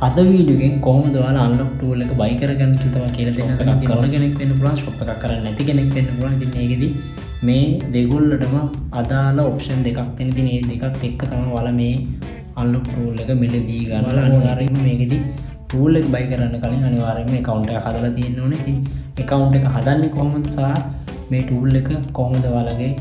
අද වීඩියෝ එකෙන් කොහොමද ඔයාලා අන්ලොක් ටූල් එක බයි කරගන්න කියලා තමයි කියලා දෙන්න. කරන කෙනෙක් වෙන්න පුළුවන්, ෂොප් එකක් කරන්නේ නැති කෙනෙක් වෙන්න පුළුවන්. ඉතින් මේකෙදි මේ දෙගොල්ලටම අදාළ ඔප්ෂන් දෙකක් තියෙන. ඉතින් මේ දෙකත් එක්ක තමයි ඔයාලා මේ අන්ලොක් ටූල් එක මිලදී ගන්න. අනිවාර්යයෙන්ම මේකෙදි ටූල් එක බයි කරන්න කලින් අනිවාර්යයෙන්ම account එකක් හදලා තියෙන්න ඕනේ. ඉතින් account එක හදන්නේ කොහොමද සහ මේ ටූල් එක කොහොමද ඔයාලගේ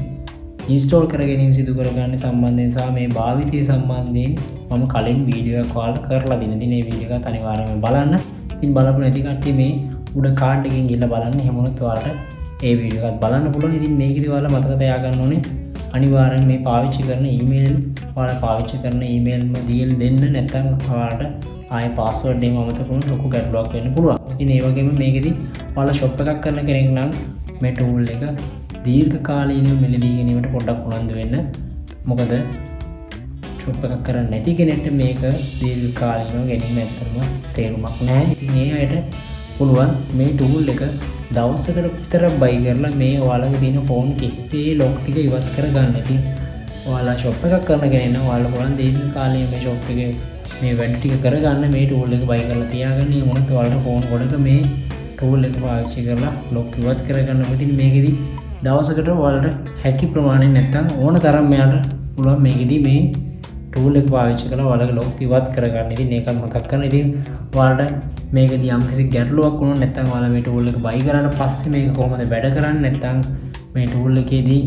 ඉන්ස්ටෝල් කර ගැනීම සිදු කරගන්න සම්බන්ධයෙන් සහ මේ භාවිතය සම්බන්ධයෙන් මම කලින් වීඩියෝ එකක් ඔයාලට කරලා දෙන. ඉතින් මේ වීඩියෝ එකත් අනිවාර්යයෙන්ම බලන්න. ඉතින් බලපු නැති කට්ටිය මේ උඩ කාඩ් එකකින් ගිහලා බලන්න. එහෙම වුණොත් ඔයාලට ඒ වීඩියෝ එකත් බලන්න පුළුවන්. ඉතින් මේකෙදි ඔයාලා මතක තියාගන්න ඕනේ අනිවාර්යෙන් මේ පාවිච්චි කරන ඊමේල් ඔයාලා පාවිච්චි කරන ඊමේල්ම දීලා දෙන්න. නැත්නම් ඔයාලට ආයේ පාස්වර්ඩ් එකම අමතක වුණොත් ලොකු ගැටලුවක් වෙන්න පුළුවන්. ඉතින් ඒ වගේම මේකෙදි ඔයාලා ෂොප් එකක් කරන කෙනෙක් නම් මේ ටූල් එක දීර්ඝ කාලීනව මිලදී ගැනීමට පොඩ්ඩක් උනන්දු වෙන්න. මොකද ෂොප් එකක් කරන්නේ නැති කෙනෙක්ට මේක දීර්ඝ කාලීනව ගැනීම ඇත්තටම තේරුමක් නැහැ. ඉතින් ඒ අයට පුළුවන් මේ ටූල් එක දවසකට විතර බයි කරලා මේ ඔයාලගේ තියෙන ෆෝන් එකේ ලොක් ටික ඉවත් කරගන්න. ඉතින් ඔයාලා ෂොප් එකක් කරන කෙනෙක් නම් ඔයාලා පුළුවන් දීර්ඝ කාලීනව මේ ෂොප් එකේ මේ වැඩ ටික කරගන්න මේ ටූල් එක බයි කරලා තියාගන්න. ඒ මොනත් ඔයාලට ෆෝන් ගොඩක මේ ටූල් එක පාවිච්චි කරලා ලොක් ඉවත් කරගන්න. ඉතින් මේකෙදි දවසකට ඔයාලට හැකි ප්‍රමාණය නැත්තම් ඕන තරම් මෙයාලට පුළුවන් මේකෙදි මේ ටූල් එක පාවිච්චි කරලා ඔයාලගේ ලොක් ඉවත් කරගන්න. ඉතින් ඒකත් මතක් කරගන්න. ඉතින් ඔයාලට මේකෙදි යම්කිසි ගැටලුවක් වුණොත් නැත්තම් ඔයාලා මේ ටූල් එක බයි කරාට පස්සේ මේක කොහොමද වැඩ කරන්නේ නැත්තම් මේ ටූල් එකේදී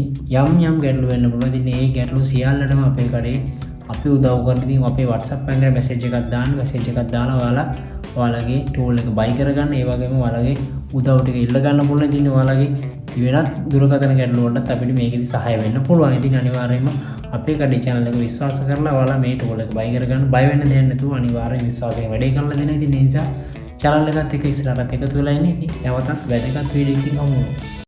යම් ගැටලු වෙන්න පුළුවන්. ඉතින් මේ ගැටලු සියල්ලටම අපේ කඩේ අපි උදව් කරන. ඉතින් අපේ WhatsApp එකේ මැසේජ් එකක් දාන්න. මැසේජ් එකක් දාලා ඔයාලගේ ටූල් එක බයි කරගන්න. ඒ වගේම ඔයාලගේ උදව් ටික ඉල්ල ගන්න පුළුවන්. ඉතින් ඔයාලගේ වෙනත් දුරකථන ගැටලු වලට අපිට මේකෙදි සහාය වෙන්න පුළුවන්. ඉතින් අනිවාර්යයෙන්ම අපේ කඩේ channel එක විශ්වාස කරලා ඔයාලා මේ ටූල් එක බයි කරගන්න. බය වෙන්න දෙයක් නැතුව අනිවාර්යෙන් විශ්වාසයෙන් වැඩේ කරලා දෙන්න. ඉතින් ඒ නිසා channel එකත් එක්ක ඉස්සරහට එකතු වෙලා ඉන්න. ඉතින් නැවතත් වැදගත් වීඩියෝ එකකින් හමු වෙමු.